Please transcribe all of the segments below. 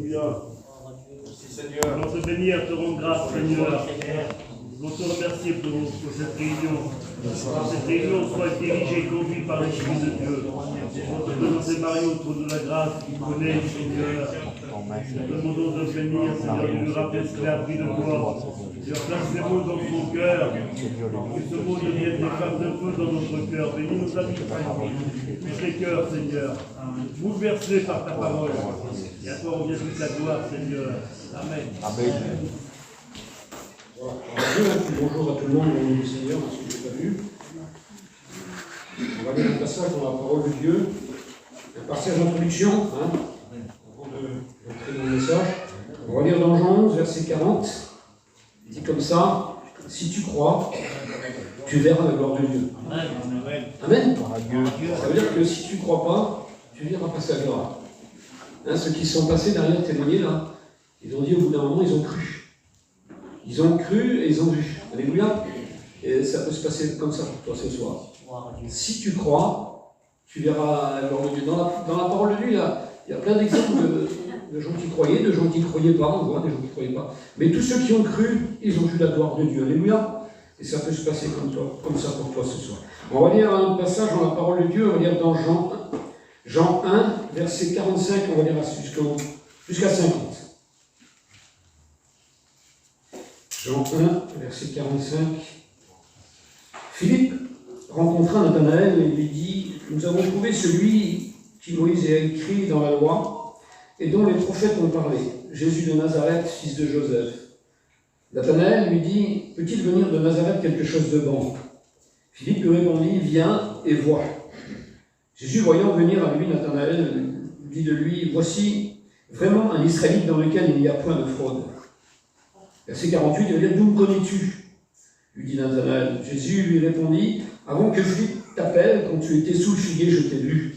Alléluia. Merci Seigneur. On te bénit et te rendre grâce, Seigneur. Nous te remercions pour cette réunion. Cette réunion soit dirigée et conduite par l'Esprit de Dieu. Nous te demandons, Marie, autour de la grâce qui connaît, Seigneur. Nous te demandons de bénir, Seigneur, de nous rappeler ce qu'il a appris de toi. Seigneur, place ces mots dans son cœur. Que ce mot devienne des flammes de feu dans notre cœur. Bénis nos amis, touche les cœurs, Seigneur. Bouleversés par ta parole. Et à toi revient toute la gloire, Seigneur. Amen. Amen. Voilà. Bonjour à tout le monde, au nom du Seigneur, à ceux qui n'ont pas vu. On va lire un passage dans la parole de Dieu, un passage d'introduction, avant d'entrer dans le message. On va lire dans Jean 11, verset 40. Il dit comme ça, si tu crois, tu verras la gloire de Dieu. Amen. Amen. Ça veut dire que si tu ne crois pas, tu ne verras pas sa gloire. Ceux qui sont passés derrière témoigner là, ils ont dit au bout d'un moment, ils ont cru. Ils ont cru et ils ont vu. Alléluia. Et ça peut se passer comme ça pour toi ce soir. Si tu crois, tu verras la gloire de Dieu. Dans la parole de Dieu, il y a plein d'exemples de gens qui croyaient, de gens qui ne croyaient pas. On voit des gens qui ne croyaient pas. Mais tous ceux qui ont cru, ils ont vu la gloire de Dieu. Alléluia. Et ça peut se passer comme ça pour toi ce soir. On va lire un passage dans la parole de Dieu. On va lire dans Jean 1, verset 45. On va lire jusqu'à 50. Jean 1, verset 45. Philippe rencontra Nathanaël et lui dit « Nous avons trouvé celui qui Moïse a écrit dans la loi et dont les prophètes ont parlé, Jésus de Nazareth, fils de Joseph. » Nathanaël lui dit « Peut-il venir de Nazareth quelque chose de bon ?» Philippe lui répondit « Viens et vois. » Jésus, voyant venir à lui Nathanaël, dit de lui « Voici vraiment un Israélite dans lequel il n'y a point de fraude. » Verset 48, il va dire « D'où me connais-tu » lui dit Nathanaël. Jésus lui répondit « Avant que Philippe t'appelle, quand tu étais sous le figuier, je t'ai vu. »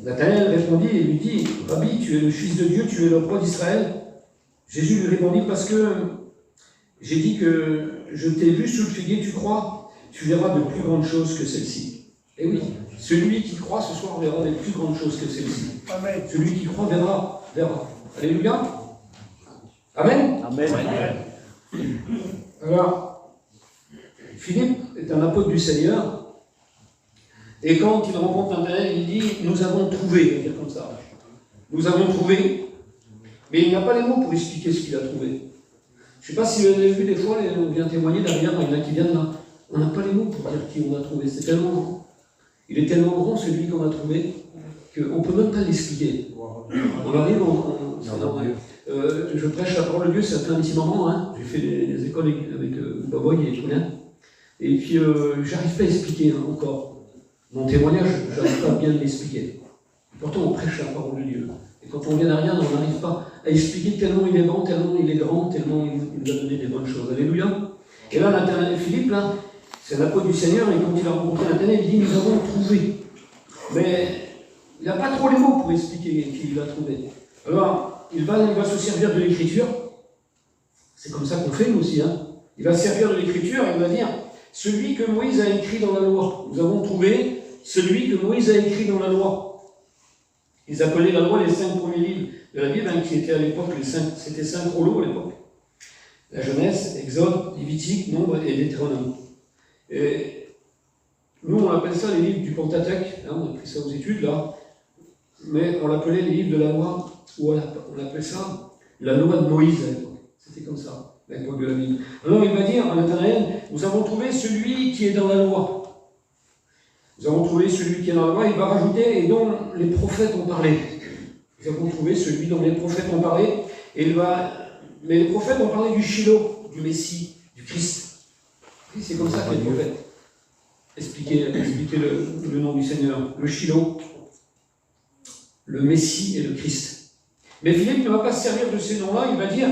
Nathanaël répondit et lui dit « Rabbi, tu es le Fils de Dieu, tu es le roi d'Israël. » Jésus lui répondit « Parce que j'ai dit que je t'ai vu sous le figuier, tu crois, tu verras de plus grandes choses que celles-ci. » Et oui, celui qui croit ce soir verra des plus grandes choses que celles-ci. Amen. Celui qui croit verra. Alléluia. Amen. Amen. Alors, Philippe est un apôtre du Seigneur, et quand il rencontre Nathanaël, il dit « Nous avons trouvé », il va dire comme ça. Nous avons trouvé, mais il n'a pas les mots pour expliquer ce qu'il a trouvé. Je ne sais pas si vous avez vu des fois, on vient témoigner derrière, il y en a qui viennent là. On n'a pas les mots pour dire qui on a trouvé, c'est tellement grand. Il est tellement grand celui qu'on a trouvé, qu'on ne peut même pas l'expliquer. On arrive, je prêche la parole de Dieu, ça fait un petit moment, j'ai fait des écoles avec Boboy et Poulin, et puis j'arrive pas à expliquer encore. Mon témoignage, j'arrive pas bien à l'expliquer. Pourtant on prêche la parole de Dieu. Et quand on vient derrière, on n'arrive pas à expliquer tellement il est grand, tellement il est grand, tellement il nous a donné des bonnes choses. Alléluia. Et là, Philippe, là, c'est un apôtre du Seigneur, et quand il a rencontré Nathanaël, il dit « Nous avons trouvé ». Mais il n'a pas trop les mots pour expliquer qu'il a trouvé. Alors, il va se servir de l'écriture. C'est comme ça qu'on fait, nous aussi. Il va se servir de l'écriture et il va dire « Celui que Moïse a écrit dans la loi. Nous avons trouvé celui que Moïse a écrit dans la loi. » Ils appelaient la loi les 5 premiers livres de la Bible, qui étaient à l'époque, c'était 5 rouleaux à l'époque. La Genèse, Exode, Lévitique, Nombre et Deutéronome. Et nous, on appelle ça les livres du Pentateuque, on a pris ça aux études, là. Mais on l'appelait les livres de la loi, ou on appelait ça la loi de Moïse à l'époque. C'était comme ça, à l'époque de la Bible. Alors il va dire à Nathanaël, nous avons trouvé celui qui est dans la loi. Nous avons trouvé celui qui est dans la loi, il va rajouter, et dont les prophètes ont parlé. Nous avons trouvé celui dont les prophètes ont parlé, mais les prophètes ont parlé du Shiloh, du Messie, du Christ. Et c'est comme ça que les prophètes expliquaient le nom du Seigneur, le Shiloh, le Messie et le Christ. Mais Philippe ne va pas se servir de ces noms-là, il va dire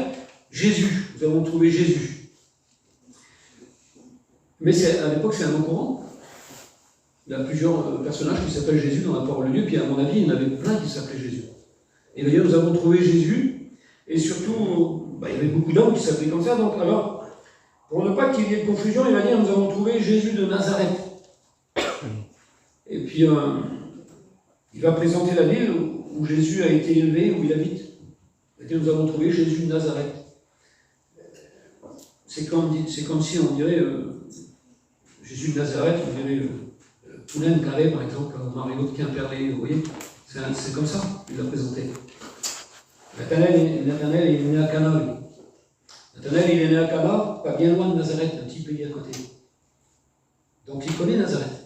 Jésus. Nous avons trouvé Jésus. Mais à l'époque, c'est un nom courant. Il y a plusieurs personnages qui s'appellent Jésus dans la parole de Dieu, puis à mon avis, il y en avait plein qui s'appelaient Jésus. Et d'ailleurs, nous avons trouvé Jésus, et surtout, il y avait beaucoup d'hommes qui s'appelaient comme ça. Donc, alors, pour ne pas qu'il y ait de confusion, il va dire nous avons trouvé Jésus de Nazareth. Et puis, il va présenter la ville où Jésus a été élevé, où il habite. Il dit, nous avons trouvé Jésus de Nazareth. C'est comme si on dirait Jésus de Nazareth, on dirait Poulain de Calais, par exemple, Mario de Quimperlé, vous voyez, c'est comme ça qu'il l'a présenté. Nathanaël est né à Cana, lui. Nathanaël, il est né à Cana, pas bien loin de Nazareth, un petit pays à côté. Donc il connaît Nazareth.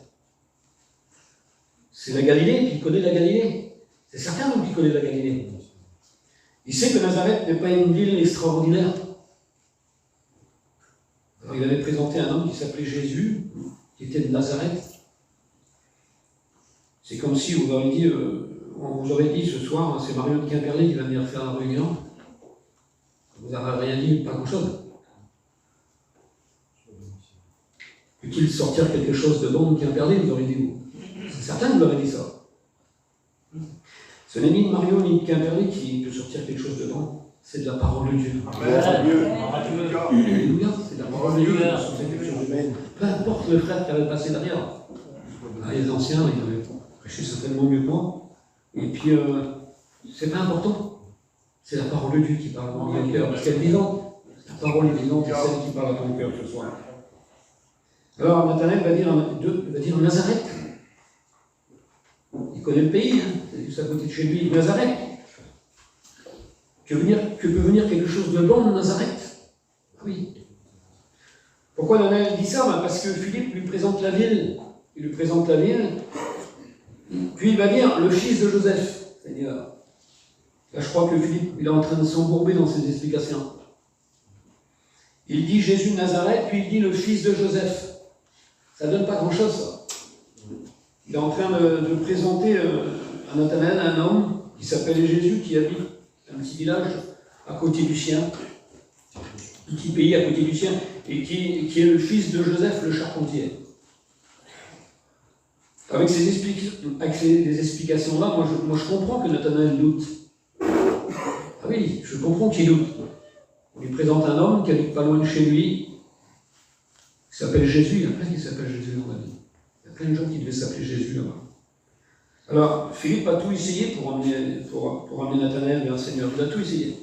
C'est la Galilée, puis il connaît la Galilée. C'est certain donc qu'il connaît la Galilée. Il sait que Nazareth n'est pas une ville extraordinaire. Alors il avait présenté un homme qui s'appelait Jésus, qui était de Nazareth. C'est comme si on vous aurait dit ce soir, c'est Mario de Quimperlé qui va venir faire la réunion. Vous n'avez rien dit, pas grand-chose. Peut-il sortir quelque chose de bon de Quimperlé, vous aurez dit vous. C'est certain que vous l'aurez dit ça. Ce n'est ni de Mario ni de Quimperlé qui peut sortir quelque chose de bon. C'est de la parole de Dieu. Alléluia. C'est de la parole de Dieu. Peu importe le frère qui avait passé derrière. Les anciens, ils avaient prêché certainement mieux que moi. Et puis, c'est pas important. C'est la parole de Dieu qui parle dans mon cœur. Parce qu'elle est vivante. La parole est vivante et celle qui parle à ton cœur ce soir. Alors, Nathanaël va dire Nazareth. Il connaît le pays, hein. C'est juste à côté de chez lui, Nazareth. Que peut venir quelque chose de bon de Nazareth? Oui. Pourquoi Nathanaël dit ça? Parce que Philippe lui présente la ville. Il lui présente la ville. Puis il va dire le fils de Joseph. C'est-à-dire, là je crois que Philippe, il est en train de s'embourber dans ses explications. Il dit Jésus de Nazareth, puis il dit le fils de Joseph. Ça ne donne pas grand-chose, ça. Il est en train de présenter à Nathanaël un homme qui s'appelle Jésus, qui habite un petit village à côté du sien, un petit pays à côté du sien, et qui est le fils de Joseph le charpentier. Avec ces explications-là, moi je comprends que Nathanaël doute. Ah oui, je comprends qu'il doute. On lui présente un homme qui habite pas loin de chez lui, qui s'appelle Jésus. Il y a plein qui s'appellent Jésus dans la vie. Il y a plein de gens qui devaient s'appeler Jésus là-bas. Alors, Philippe a tout essayé pour amener Nathanaël vers le Seigneur. Il a tout essayé.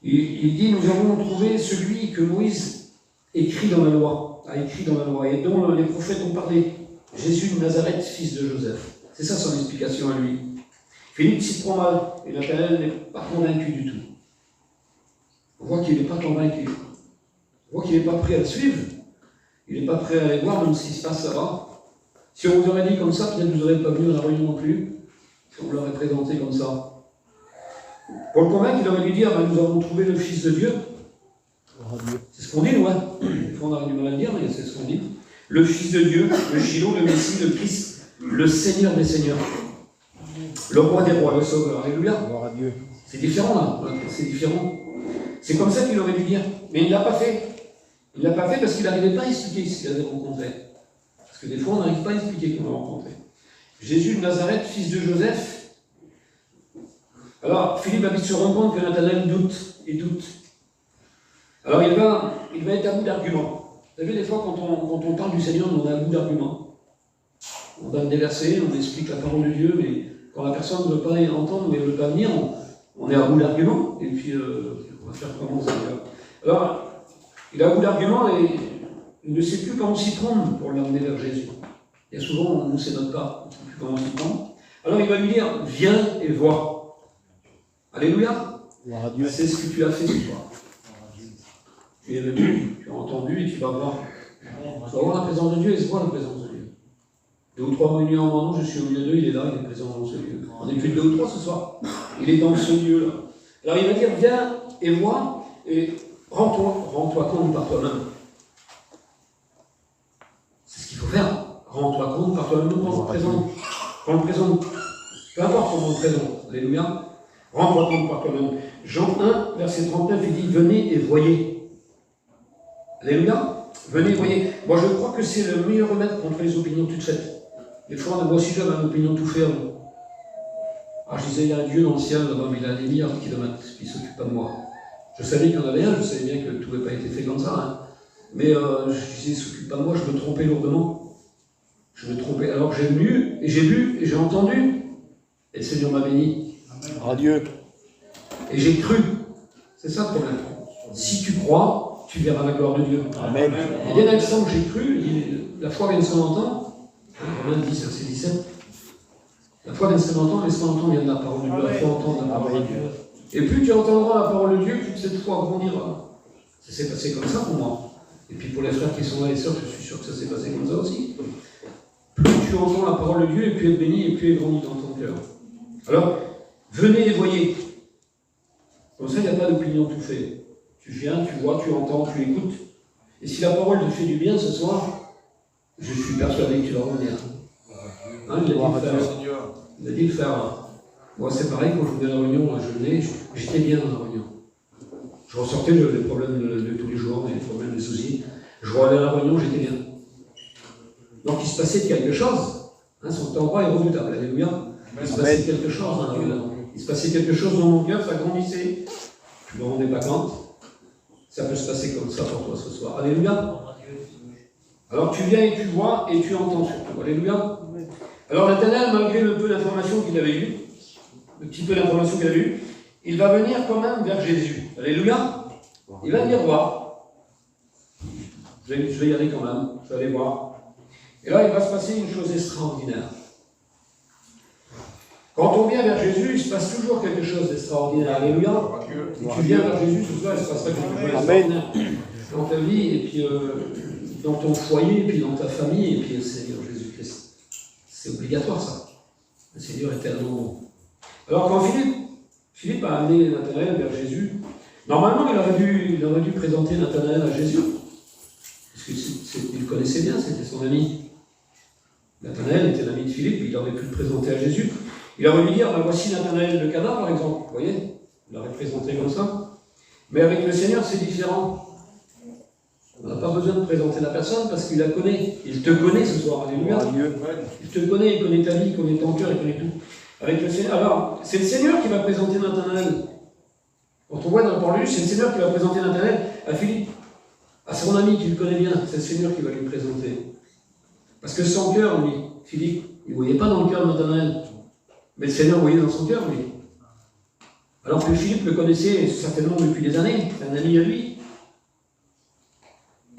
Il dit, nous avons trouvé celui que Moïse a écrit dans la loi, et dont les prophètes ont parlé. Jésus de Nazareth, fils de Joseph. C'est ça son explication à lui. Philippe s'y prend mal, et Nathanaël n'est pas convaincu du tout. On voit qu'il n'est pas convaincu. On voit qu'il n'est pas prêt à le suivre. Il n'est pas prêt à aller voir même ce qui se passe là-bas. Si on vous aurait dit comme ça, peut-être que vous n'aurez pas venu à la réunion non plus. Si on l'aurait présenté comme ça. Pour le convaincre, il aurait dû dire, nous avons trouvé le Fils de Dieu. C'est ce qu'on dit, nous, hein. Des fois, on a du mal à le dire, mais c'est ce qu'on dit. Le Fils de Dieu, le Shiloh, le Messie, le Christ, le Seigneur des Seigneurs. Le Roi des Rois, le Sauveur. Alléluia. C'est différent, là. C'est différent. C'est comme ça qu'il aurait dû dire. Mais il ne l'a pas fait. Il ne l'a pas fait parce qu'il n'arrivait pas à expliquer ce qu'il avait rencontré. Parce que des fois, on n'arrive pas à expliquer qu'on a rencontré. Jésus de Nazareth, fils de Joseph. Alors, Philippe va vite se rendre compte que Nathanaël doute. Il doute. Alors, il va être à bout d'arguments. Vous savez, des fois, quand on parle du Seigneur, on est à bout d'arguments. On donne des versets, on explique la parole de Dieu, mais quand la personne ne veut pas entendre ou elle ne veut pas venir, on est à bout d'arguments. Et puis, on va faire comment ça va. Alors, il est à bout d'arguments et il ne sait plus comment s'y prendre pour l'amener vers Jésus. Et souvent, nous, c'est notre cas. On ne sait plus comment s'y prendre. Alors, il va lui dire, viens et vois. Alléluia. C'est ce que tu as fait ce soir. Tu es venu, tu as entendu et tu vas voir. Tu vas voir la présence de Dieu et se voir la présence de Dieu. 2 ou 3 réunions en mon nom, je suis au milieu d'eux, il est là, il est présent dans ce lieu. On est plus de 2 ou 3 ce soir. Il est dans ce lieu-là. Alors il va dire, viens et vois, et rends-toi compte par toi-même. C'est ce qu'il faut faire. Rends-toi compte par toi-même quand on le présente. Peu importe comment on le présente. Alléluia. Rends-toi compte par toi-même. Jean 1, verset 39, il dit, venez et voyez. Alléluia. Venez, voyez. Moi, je crois que c'est le meilleur remède contre les opinions toutes faites. Des fois, moi aussi, j'avais une opinion tout ferme. Alors, je disais, il y a un Dieu dans le ciel, là-bas, mais il a des milliards de kilomètres, puis il ne s'occupe pas de moi. Je savais qu'il y en avait un, je savais bien que tout n'avait pas été fait comme ça. Hein. Mais je disais, il ne s'occupe pas de moi, je me trompais lourdement. Je me trompais. Alors, j'ai venu, et j'ai vu, et j'ai entendu. Et le Seigneur m'a béni. Adieu. et j'ai cru. C'est ça le problème. Si tu crois, tu verras la gloire de Dieu. Amen. Et dès l'instant que j'ai cru, la foi vient de ce qu'on entend. Romains 10, verset 17. La foi vient de ce qu'on entend, et ce qu'on entend vient de la parole de Dieu. La foi entend la parole de Dieu. Et plus tu entendras la parole de Dieu, plus cette foi grandira. Ça s'est passé comme ça pour moi. Et puis pour les frères qui sont là et sœurs, je suis sûr que ça s'est passé comme ça aussi. Plus tu entends la parole de Dieu, et plus elle est bénie, et plus elle grandit dans ton cœur. Alors, venez et voyez. Comme ça, il n'y a pas d'opinion tout fait. Tu viens, tu vois, tu entends, tu écoutes. Et si la parole te fait du bien ce soir, je suis persuadé que tu vas revenir. Hein, il a dit le faire. Moi, c'est pareil, quand je venais à la réunion, je venais, j'étais bien dans la réunion. Je ressortais les problèmes de tous les jours, les problèmes, les soucis. Je revenais à la réunion, j'étais bien. Donc, il se passait quelque chose. Hein, son temps droit est redoutable. Alléluia. Il se passait quelque chose dans la réunion. Il se passait quelque chose dans mon cœur, ça grandissait. Je ne me rendais pas compte. Ça peut se passer comme ça pour toi ce soir. Alléluia. Alors tu viens et tu vois et tu entends surtout. Alléluia. Alors Nathanaël, malgré le peu d'informations qu'il avait eu, le petit peu d'informations qu'il avait eu, il va venir quand même vers Jésus. Alléluia. Il va venir voir. Je vais y aller quand même. Je vais aller voir. Et là, il va se passer une chose extraordinaire. Quand on vient vers Jésus, il se passe toujours quelque chose d'extraordinaire. Alléluia. Et tu viens vers Jésus, ce soir, il se passera quelque chose d'extraordinaire dans ta vie, et puis dans ton foyer, et puis dans ta famille, et puis le Seigneur Jésus-Christ. C'est obligatoire, ça. Le Seigneur est tellement bon. Alors, quand Philippe a amené Nathanaël vers Jésus, normalement, il aurait dû présenter Nathanaël à Jésus. Parce qu'il le connaissait bien, c'était son ami. Nathanaël était l'ami de Philippe, il aurait pu le présenter à Jésus. Il aurait dû dire, voici Nathanaël le Cana, par exemple. Vous voyez, il l'aurait présenté comme ça. Mais avec le Seigneur, c'est différent. On n'a pas besoin de présenter la personne parce qu'il la connaît. Il te connaît ce soir. Alléluia. Il te connaît, il connaît ta vie, il connaît ton cœur, il connaît tout. Avec le Seigneur. Alors, c'est le Seigneur qui va présenter Nathanaël. Quand on voit dans le parole, c'est le Seigneur qui va présenter Nathanaël à Philippe, à son ami qui le connaît bien. C'est le Seigneur qui va lui présenter. Parce que son cœur, lui, Philippe, il ne voyait pas dans le cœur de Nathanaël. Mais le Seigneur voyait dans son cœur, lui. Alors que Philippe le connaissait certainement depuis des années, c'est un ami à lui.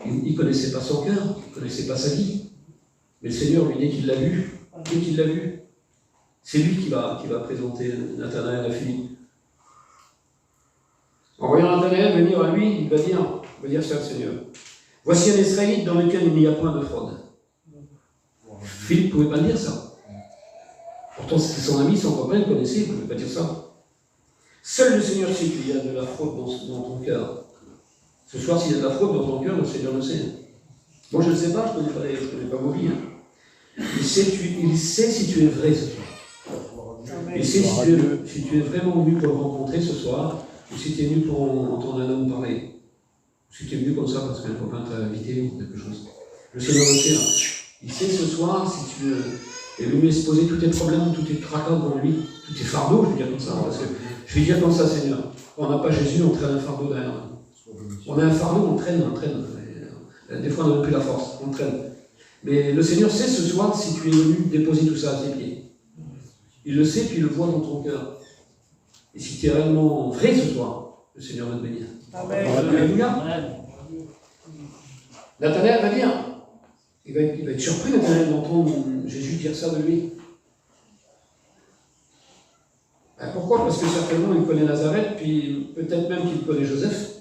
Il ne connaissait pas son cœur, il ne connaissait pas sa vie. Mais le Seigneur, lui, dès qu'il l'a vu, c'est lui qui va présenter Nathanaël à Philippe. En voyant Nathanaël venir à lui, il va dire ça au Seigneur. Voici un Israélite dans lequel il n'y a point de fraude. Philippe ne pouvait pas dire ça. Pourtant, c'était son ami, son copain, il le connaissait, il ne pouvait pas dire ça. Seul le Seigneur sait qu'il y a de la fraude dans ton cœur. Ce soir, s'il y a de la fraude dans ton cœur, le Seigneur le sait. Moi, je ne sais pas, je ne connais pas vos vies. Il sait si tu es vrai ce soir. Il sait si tu es vraiment venu pour le rencontrer ce soir, ou si tu es venu pour entendre un homme parler. Ou si tu es venu comme ça parce qu'un copain t'a invité ou quelque chose. Le Seigneur le sait, là. Il sait ce soir si tu es venu se poser tous tes problèmes, tous tes tracas devant lui, tous tes fardeaux, je vais dire comme ça, parce que je vais dire comme ça, Seigneur. Quand on n'a pas Jésus, on traîne un fardeau derrière. On a un fardeau, on traîne. Des fois, on n'a même plus la force, on traîne. Mais le Seigneur sait ce soir si tu es venu déposer tout ça à tes pieds. Il le sait, puis il le voit dans ton cœur. Et si tu es réellement vrai ce soir, le Seigneur va te bénir. Alléluia. Nathanaël va dire, il va être surpris, Nathanaël, d'entendre Jésus dire ça de lui. Pourquoi? Parce que certainement il connaît Nazareth, puis peut-être même qu'il connaît Joseph.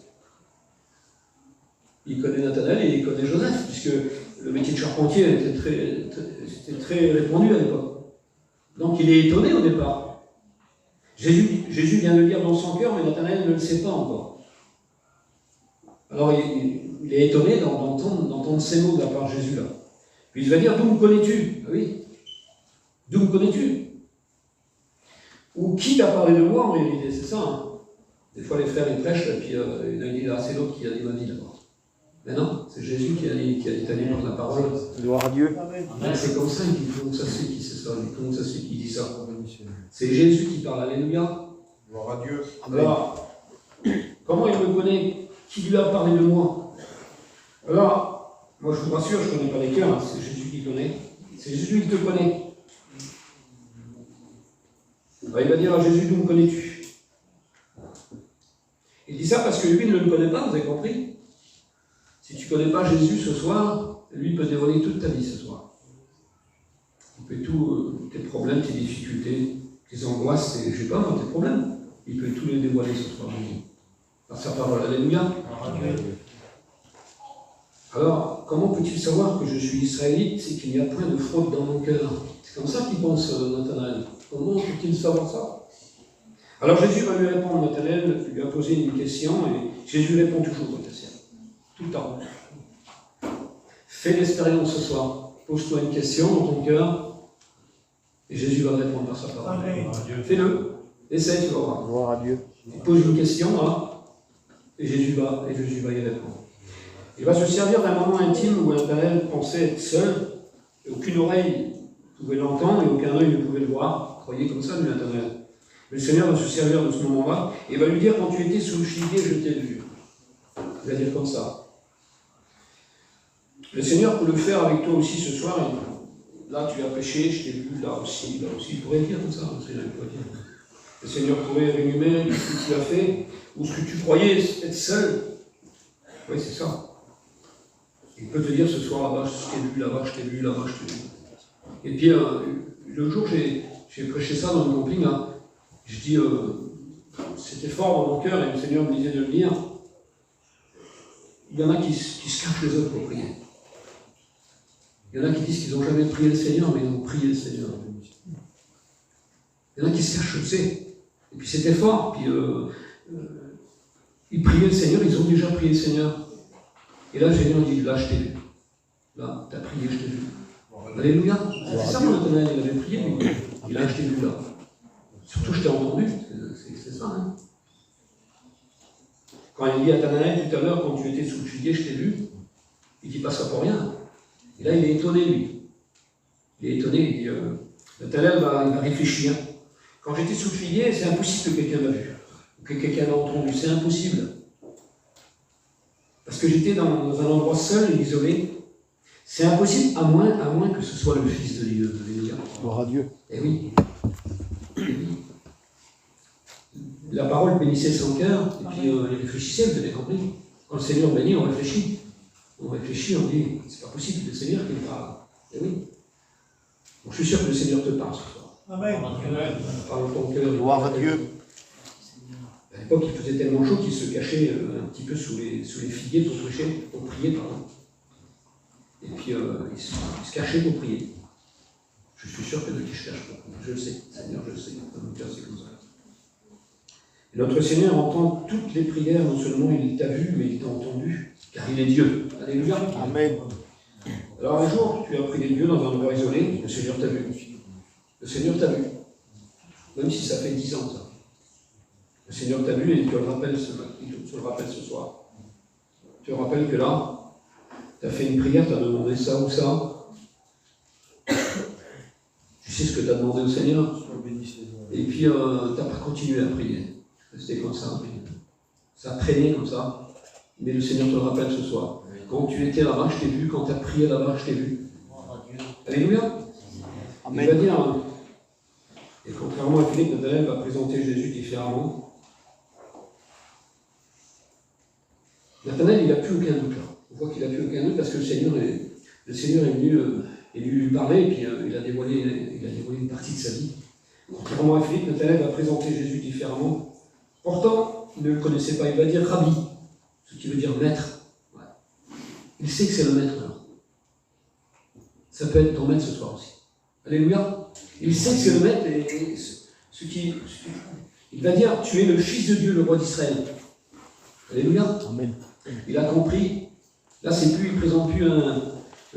Il connaît Nathanaël et il connaît Joseph, puisque le métier de charpentier était très répandu à l'époque. Donc il est étonné au départ. Jésus vient de le dire dans son cœur, mais Nathanaël ne le sait pas encore. Alors il est étonné d'entendre ces mots de la part de Jésus là. Puis il va dire, d'où me connais-tu? Ah oui. D'où me connais-tu? Ou qui t'a parlé de moi en réalité? C'est ça. Hein. Des fois les frères ils prêchent, et puis il dit, c'est l'autre qui a dit ma vie d'abord. Mais non, c'est Jésus qui a dit par la parole. Gloire à Dieu. C'est comme ça qu'il faut que ça se fait qui c'est ça. Comment ça se fait qu'il dit ça? C'est Jésus qui parle. Alléluia. Gloire à Dieu. Alors, comment il me connaît? Qui lui a parlé de moi? Alors, moi je vous rassure, je ne connais pas les cœurs, hein, c'est Jésus qui connaît. C'est Jésus qui te connaît. Alors, il va dire à Jésus, d'où me connais-tu? Il dit ça parce que lui ne le connaît pas, vous avez compris? Si tu ne connais pas Jésus ce soir, lui peut dévoiler toute ta vie ce soir. Il peut tout, tes problèmes, tes difficultés, tes angoisses, je ne sais pas, tes problèmes, il peut tout les dévoiler ce soir. Par sa parole. Alléluia. Alors, comment peux-tu savoir que je suis israélite? C'est qu'il n'y a point de fraude dans mon cœur. C'est comme ça qu'il pense Nathanaël. Comment peut-il savoir ça? Alors Jésus va lui répondre. Nathanaël lui a posé une question et Jésus répond toujours aux questions. Tout le temps. Fais l'expérience ce soir. Pose-toi une question dans ton cœur et Jésus va répondre par sa parole. Fais-le. Essaye, tu vas voir. Gloire à Dieu. Il pose une question là et Jésus va y répondre. Il va se servir d'un moment intime où Nathanaël pensait être seul, et aucune oreille ne pouvait l'entendre et aucun œil ne pouvait le voir. Croyez comme ça, lui, Nathanaël. Mais le Seigneur va se servir de ce moment-là et va lui dire: quand tu étais sous le figuier, je t'ai vu. Il va dire comme ça. Le Seigneur peut le faire avec toi aussi ce soir. Là, tu as péché, je t'ai vu, là aussi. Il pourrait dire comme ça. Le Seigneur pourrait rémunérer ce que tu as fait ou ce que tu croyais être seul. Oui, c'est ça. Il peut te dire ce soir, là-bas, je t'ai vu, là-bas, je t'ai vu, là-bas, je t'ai vu. Et puis, le jour, j'ai prêché ça dans le camping, là. Je dis, c'était fort dans mon cœur, et le Seigneur me disait de le dire. Il y en a qui se cachent les autres pour prier. Il y en a qui disent qu'ils n'ont jamais prié le Seigneur, mais ils ont prié le Seigneur. Il y en a qui se cachent, je sais. Et puis c'était fort, puis ils priaient le Seigneur, ils ont déjà prié le Seigneur. Et là, le Seigneur dit: là, je t'ai vu. Là, tu as prié, je t'ai vu. Alléluia. C'est ça, mon Nathanaël, il avait prié, lui. Et là, je t'ai vu, là. Surtout, je t'ai entendu. C'est ça, hein. Quand il dit à Nathanaël tout à l'heure, quand tu étais sous le figuier, je t'ai vu, il dit pas ça pour rien. Et là, il est étonné, lui. Il est étonné, il dit, Nathanaël il va réfléchir. Quand j'étais sous le figuier, c'est impossible que quelqu'un m'a vu, ou que quelqu'un m'a entendu, c'est impossible. Parce que j'étais dans un endroit seul et isolé. C'est impossible, à moins que ce soit le Fils de Dieu. Gloire à Dieu. Eh oui. La parole bénissait son cœur, et puis il réfléchissait, vous avez compris. Quand le Seigneur bénit, on réfléchit. On réfléchit, on dit, c'est pas possible, le Seigneur qui me parle. Eh oui. Donc, je suis sûr que le Seigneur te parle ce soir. Amen. Parle ton cœur. Gloire à Dieu. À l'époque, il faisait tellement chaud qu'il se cachait un petit peu sous les figuiers pour prêcher, pour prier, pardon. Et puis, il se cachait pour prier. Je suis sûr que Dieu se cache pour prier. Je le sais, Seigneur, je le sais. Dans mon cœur, c'est comme ça. Et notre Seigneur entend toutes les prières, non seulement il t'a vu, mais il t'a entendu, car il est Dieu. Alléluia. Amen. Alors un jour, tu as prié Dieu dans un endroit isolé, le Seigneur t'a vu. Le Seigneur t'a vu. Même si ça fait 10 ans, ça. Le Seigneur t'a vu et il te le rappelle ce soir. Tu te rappelles que là, tu as fait une prière, tu as demandé ça ou ça. Tu sais ce que tu as demandé au Seigneur. Et puis, tu n'as pas continué à prier. C'était comme ça. Ça traînait comme ça. Mais le Seigneur te le rappelle ce soir. Quand tu étais là-bas, je t'ai vu. Quand tu as prié là-bas, je t'ai vu. Alléluia. Il va dire, et contrairement à Philippe, Nathanaël va présenter Jésus différemment. Nathanaël, il n'a plus aucun doute là. On voit qu'il n'a plus aucun doute parce que le Seigneur est venu lui parler et puis il a dévoilé une partie de sa vie. Contrairement à Philippe, Nathanaël va présenter Jésus différemment. Pourtant, il ne le connaissait pas. Il va dire Rabbi, ce qui veut dire maître. Ouais. Il sait que c'est le maître là. Ça peut être ton maître ce soir aussi. Alléluia. Il sait que c'est le maître et il va dire, tu es le Fils de Dieu, le roi d'Israël. Alléluia. Amen. Il a compris. Là, c'est plus, il ne présente plus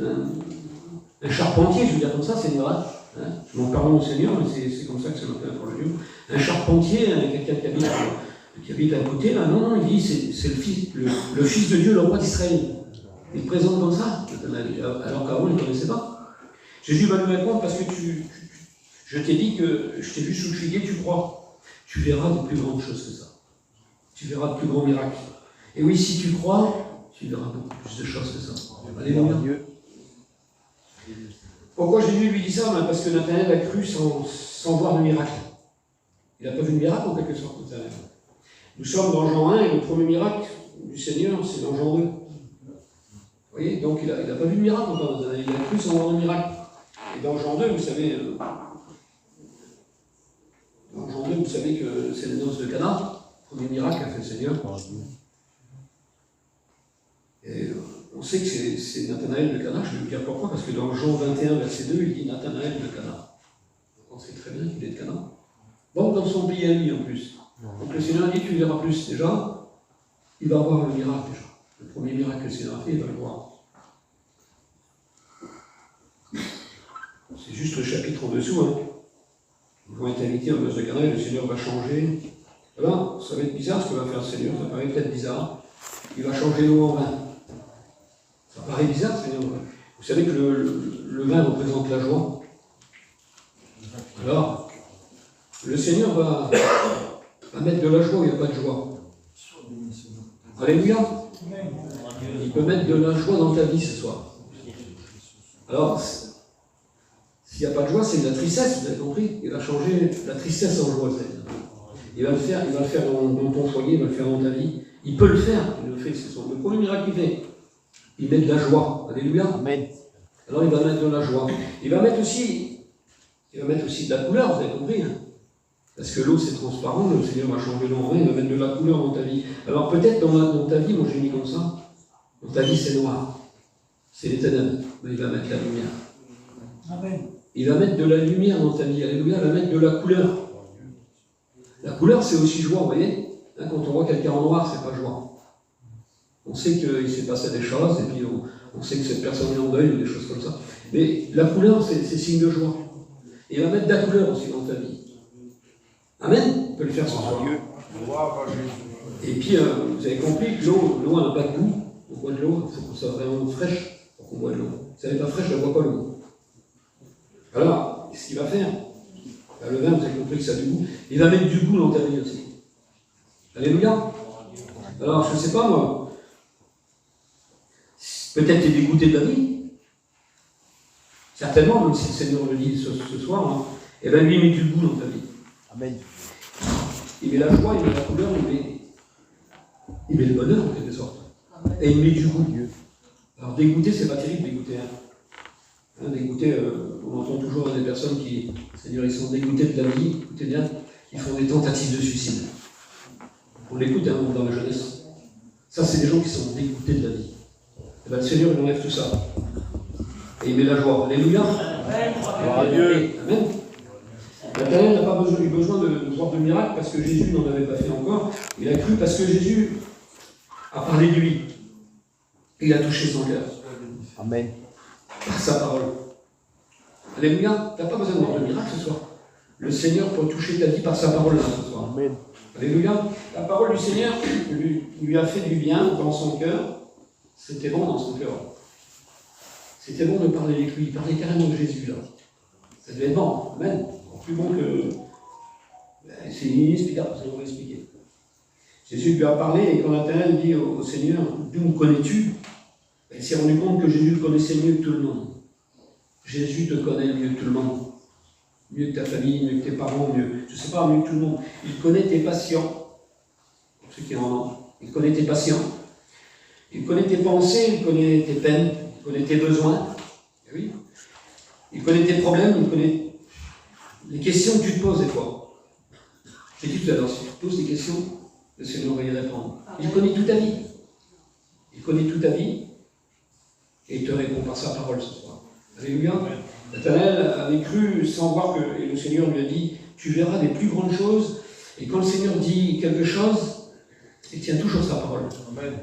un charpentier, je veux dire comme ça, Seigneur. Hein, je m'en parle au Seigneur, mais c'est comme ça que ça m'appelle pour le Dieu. Un charpentier, quelqu'un qui habite à côté, là, non, il dit, c'est le Fils de Dieu, le roi d'Israël. Il présente comme ça, alors qu'avant, il ne connaissait pas. Jésus va lui répondre parce que je t'ai dit que je t'ai vu sous le figuier, tu crois. Tu verras de plus grandes choses que ça. Tu verras de plus grands miracles. Et oui, si tu crois, tu verras beaucoup plus de choses que ça. Alléluia. Pourquoi Jésus lui dit ça? Parce que Nathanaël a cru sans voir de miracle. Il n'a pas vu de miracle en quelque sorte, Nathanaël. Nous sommes dans Jean 1 et le premier miracle du Seigneur, c'est dans Jean 2. Vous voyez, donc il n'a pas vu de miracle encore, il a cru sans voir de miracle. Et dans Jean 2, vous savez, que c'est le noces de Cana, le premier miracle qu'a fait le Seigneur. Et on sait que c'est Nathanaël de Cana, je vais vous dire pourquoi, parce que dans Jean 21, verset 2, il dit Nathanaël de Cana. On sait très bien qu'il est de Cana. Bon, dans son pays à lui en plus. Donc le Seigneur dit tu verras plus. Déjà, il va voir le miracle déjà. Le premier miracle que le Seigneur a fait, il va le voir. C'est juste le chapitre en dessous. Hein. Ils vont être invités au noces de Cana et le Seigneur va changer. Là, ça va être bizarre ce que va faire le Seigneur, ça paraît peut-être bizarre. Il va changer l'eau en vin. Ça paraît bizarre, Seigneur. Vous savez que le vin représente la joie. Alors, le Seigneur va mettre de la joie où il n'y a pas de joie. Alléluia. Il peut mettre de la joie dans ta vie ce soir. Alors, s'il n'y a pas de joie, c'est de la tristesse, vous avez compris. Il va changer la tristesse en joie, Seigneur. Il va le faire dans ton foyer, il va le faire dans ta vie. Il peut le faire, il le fait, c'est le premier miracle qu'il fait. Il met de la joie. Alléluia. Amen. Alors il va mettre de la joie. Il va mettre aussi de la couleur, vous avez compris. Hein. Parce que l'eau c'est transparent, le Seigneur va changer l'eau en vin, il va mettre de la couleur dans ta vie. Alors peut-être dans ta vie, moi j'ai mis comme ça, dans ta vie c'est noir. C'est les ténèbres. Mais il va mettre la lumière. Amen. Il va mettre de la lumière dans ta vie. Alléluia, il va mettre de la couleur. La couleur c'est aussi joie, vous voyez. Hein, quand on voit quelqu'un en noir, c'est pas joie. On sait qu'il s'est passé des choses, et puis on sait que cette personne est en deuil, ou des choses comme ça. Mais la couleur, c'est signe de joie. Et il va mettre de la couleur aussi dans ta vie. Amen. On peut le faire ce soir. Et puis, vous avez compris que l'eau, elle n'a pas de goût. On boit de l'eau, il faut que ça soit vraiment fraîche pour qu'on boit de l'eau. Si elle n'est pas fraîche, elle ne boit pas l'eau. Alors, ce qu'il va faire, le vin, vous avez compris que ça a du goût. Il va mettre du goût dans ta vie aussi. Alléluia. Alors, je ne sais pas moi, peut-être tu es dégoûté de la vie. Certainement, même si le Seigneur le dit ce soir, hein, et bien lui, il met du goût dans ta vie. Amen. Il met la joie, il met la couleur, il met le bonheur en quelque sorte. Et il met du goût. Alors dégoûté, c'est pas terrible, dégoûté. Hein, dégoûté, on entend toujours des personnes qui, Seigneur, ils sont dégoûtés de la vie, écoutez bien, ils font des tentatives de suicide. On l'écoute dans la jeunesse. Ça, c'est des gens qui sont dégoûtés de la vie. Et bien, le Seigneur, il enlève tout ça. Et il met la joie. Alléluia. Amen. Amen. Nathanaël n'a pas eu besoin de voir de miracle parce que Jésus n'en avait pas fait encore. Il a cru parce que Jésus a parlé de lui. Il a touché son cœur. Amen. Par sa parole. Alléluia. Tu n'as pas besoin de voir de miracle ce soir. Le Seigneur peut toucher ta vie par sa parole là ce soir. Amen. Alléluia. La parole du Seigneur lui a fait du bien dans son cœur. C'était bon dans son cœur. C'était bon de parler avec lui. Il parlait carrément de Jésus là. Ça devait être bon. Amen. Plus bon que. C'est inexplicable, ça on va expliquer. Jésus lui a parlé et quand Nathanaël dit au Seigneur, d'où me connais-tu? Il s'est rendu compte que Jésus le connaissait mieux que tout le monde. Jésus te connaît mieux que tout le monde. Mieux que ta famille, mieux que tes parents, mieux. Je ne sais pas, mieux que tout le monde. Il connaît tes passions. Pour ceux qui en ont. Il connaît tes passions. Il connaît tes pensées, il connaît tes peines, il connaît tes besoins. Et oui. Il connaît tes problèmes, il connaît les questions que tu te poses des fois. J'ai dit tout à l'heure, si tu te poses des questions, le Seigneur va y répondre. Il connaît toute ta vie. Il connaît toute ta vie et il te répond par sa parole ce soir. Alléluia. Nathanaël avait cru sans voir que et le Seigneur lui a dit, tu verras des plus grandes choses. Et quand le Seigneur dit quelque chose, il tient toujours sa parole. Amen.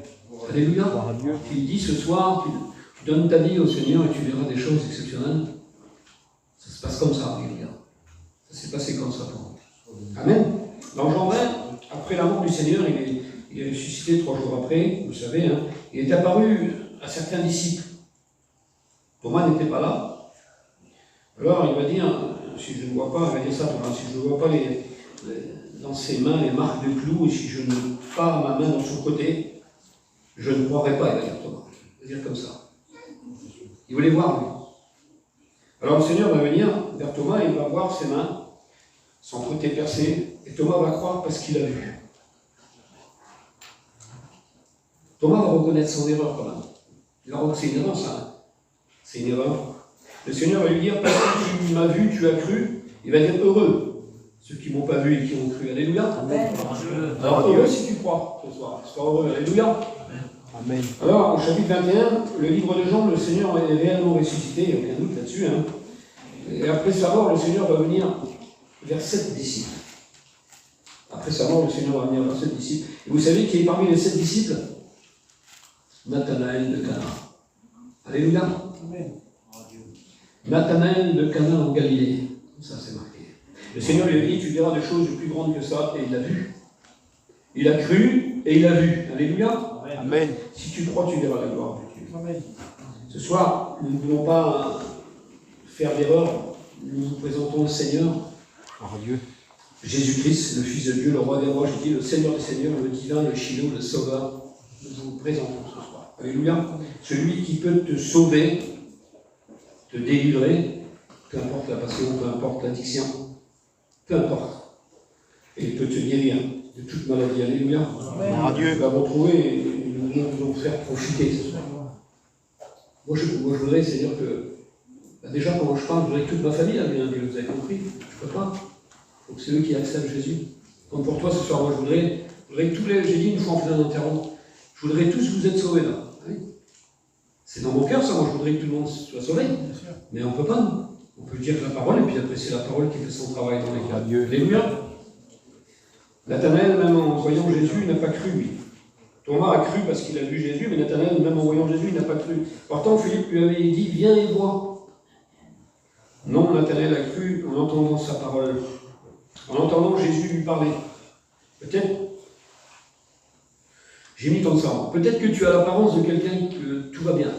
Alléluia. Il dit ce soir, tu donnes ta vie au Seigneur et tu verras des choses exceptionnelles. Ça se passe comme ça, alléluia. Ça s'est passé comme ça pour nous. Amen. Dans Jean 20, après la mort du Seigneur, il est ressuscité 3 jours après, vous le savez, hein, il est apparu à certains disciples. Thomas n'était pas là. Alors il va dire, si je ne vois pas, il va dire ça, Thomas, si je ne vois pas dans ses mains les marques de clous, et si je ne mets pas ma main dans son côté, je ne croirai pas, il va dire Thomas. Il va dire comme ça. Il voulait voir, lui. Alors le Seigneur va venir vers Thomas, il va voir ses mains, son côté percé, et Thomas va croire parce qu'il a vu. Thomas va reconnaître son erreur quand même. C'est une erreur, ça. C'est une erreur. Le Seigneur va lui dire, parce que tu m'as vu, tu as cru. Il va dire heureux, ceux qui ne m'ont pas vu et qui ont cru. Alléluia. Amen. Alors heureux si tu crois ce soir. Sois heureux. Alléluia. Amen. Alors, au chapitre 21, le livre de Jean, le Seigneur est réellement ressuscité, il n'y a aucun doute là-dessus. Hein. Et après sa mort, le Seigneur va venir vers 7 disciples. Après sa mort, le Seigneur va venir vers 7 disciples. Et vous savez qui est parmi les 7 disciples? Nathanaël de Cana. Alléluia. Amen. Nathanaël de Cana en Galilée. Ça, c'est marqué. Le Seigneur lui a dit, tu verras des choses plus grandes que ça, et il l'a vu. Il a cru, et il a vu. Alléluia. Amen. Si tu crois, tu verras la gloire de Dieu. Amen. Ce soir, nous ne voulons pas faire d'erreur. Nous vous présentons le Seigneur, Dieu. Jésus-Christ, le Fils de Dieu, le Roi des rois, je dis le Seigneur des seigneurs, le divin, le Shiloh, le Sauveur. Nous vous présentons ce soir. Alléluia. Celui qui peut te sauver, te délivrer, peu importe la passion, peu importe l'addiction, peu importe. Et il peut te guérir de toute maladie. Alléluia. Dieu. Nous l'avons trouvé et nous voulons vous faire profiter ce soir. Moi, je voudrais, c'est-à-dire que, déjà, quand je parle, je voudrais que toute ma famille la vienne à Dieu, vous avez compris? Je ne peux pas. Il faut que c'est eux qui acceptent Jésus. Donc pour toi, ce soir, moi, je voudrais que tous les, j'ai dit une fois en faisant un enterrement, je voudrais tous que vous êtes sauvés là. Oui. C'est dans mon cœur, ça, moi, je voudrais que tout le monde soit sauvé. Mais on ne peut pas, nous. On peut dire la parole, et puis après, c'est la parole qui fait son travail dans les cas. Alléluia. Nathanaël, même en voyant Jésus, n'a pas cru, lui. Thomas a cru parce qu'il a vu Jésus, mais Nathanaël, même en voyant Jésus, il n'a pas cru. Pourtant, Philippe lui avait dit, viens et vois. Non, Nathanaël a cru en entendant sa parole, en entendant Jésus lui parler. Peut-être, j'ai mis comme ça, peut-être que tu as l'apparence de quelqu'un que tout va bien.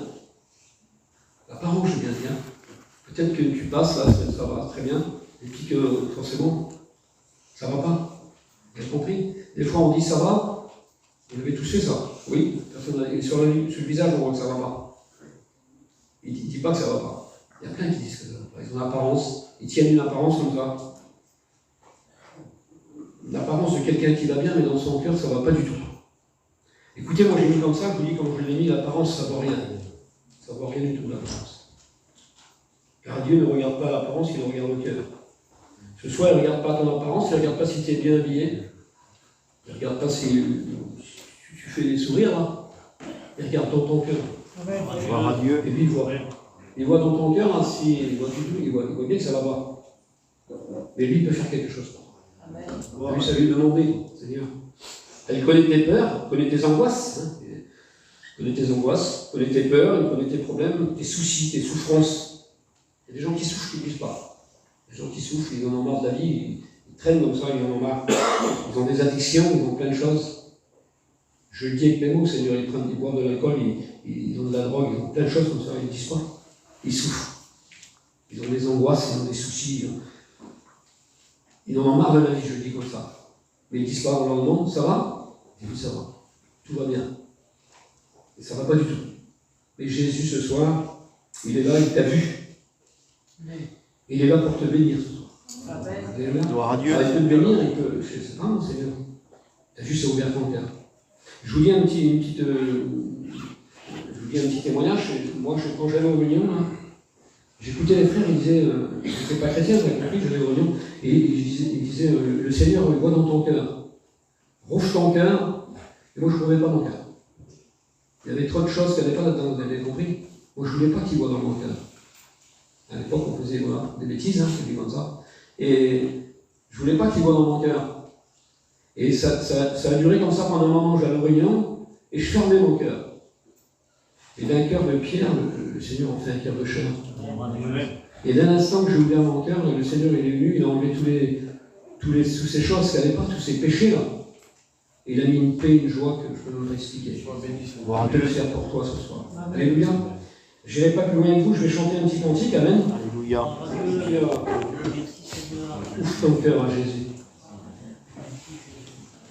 L'apparence, je viens bien. Peut-être que tu passes là, ça va très bien, et puis que forcément, ça ne va pas. Vous avez compris? Des fois, on dit ça va. Vous avez tous fait ça, oui. Sur le visage, on voit que ça ne va pas. Il ne dit pas que ça ne va pas. Il y a plein qui disent que ça ne va pas. Ils ont l'apparence, ils tiennent une apparence comme ça. L'apparence de quelqu'un qui va bien, mais dans son cœur, ça ne va pas du tout. Écoutez, moi j'ai mis comme ça, je vous dis, quand je l'ai mis, l'apparence, ça ne vaut rien. Ça ne vaut rien du tout, l'apparence. Car Dieu ne regarde pas l'apparence, il regarde le cœur. Ce soir, il ne regarde pas ton apparence, il ne regarde pas si tu es bien habillé. Il ne regarde pas si tu fais des sourires, là. Il regarde dans ton cœur. Gloire à Dieu. Et puis il voit. Il voit dans ton cœur, hein, il voit du tout, il voit bien que ça va pas. Mais lui, il peut faire quelque chose. Lui, ça lui demander, Seigneur. Il connaît tes peurs, il connaît tes angoisses. Hein. Il connaît tes angoisses, il connaît tes peurs, il connaît tes problèmes, tes soucis, tes souffrances. Il y a des gens qui souffrent, qui ne disent pas. Les gens qui souffrent, ils en ont marre de la vie, ils traînent comme ça, ils en ont marre. Ils ont des addictions, ils ont plein de choses. Je le dis avec mes mots, Seigneur, ils boivent de l'alcool, ils ont de la drogue, ils ont plein de choses comme ça, ils ne disent pas. Ils souffrent. Ils ont des angoisses, ils ont des soucis. Ils en ont marre de la vie, je le dis comme ça. Mais ils ne disent pas dans leur nom, ça va? Et puis ça va. Tout va bien. Et ça ne va pas du tout. Mais Jésus, ce soir, il est là, il t'a vu. Il est là pour te bénir ce soir. Gloire à Dieu. Il peut te bénir, il peut. Je ne sais pas, mon Seigneur. Tu as vu, ça a ouvert ton cœur. Je vous dis un petit témoignage. Moi, quand j'allais aux réunions, j'écoutais les frères, ils disaient, je ne sais pas chrétien, vous avez compris, j'allais aux réunions, et ils disaient, le Seigneur il voit dans ton cœur. Rouge ton cœur, et moi je ne trouvais pas mon cœur. Il y avait trop de choses qu'il n'y avait pas là-dedans, vous avez compris. Moi je ne voulais pas qu'il voit dans mon cœur. À l'époque, on faisait des bêtises, c'est comme ça. Et je ne voulais pas qu'il voit dans mon cœur. Et ça a duré comme ça pendant un moment, j'allais aux réunions, et je fermais mon cœur. Et d'un cœur de pierre, le Seigneur en fait un cœur de chair. Et d'un instant que j'ai ouvert mon cœur, le Seigneur il est venu, il a enlevé toutes ces choses qu'il n'y avait pas, tous ces péchés là. Et il a mis une paix, une joie que je ne peux même pas expliquer. Je peux le faire pour toi ce soir. Alléluia. Je n'irai pas plus loin que vous, je vais chanter un petit cantique, amen. Alléluia. Ouvre ton cœur à Jésus.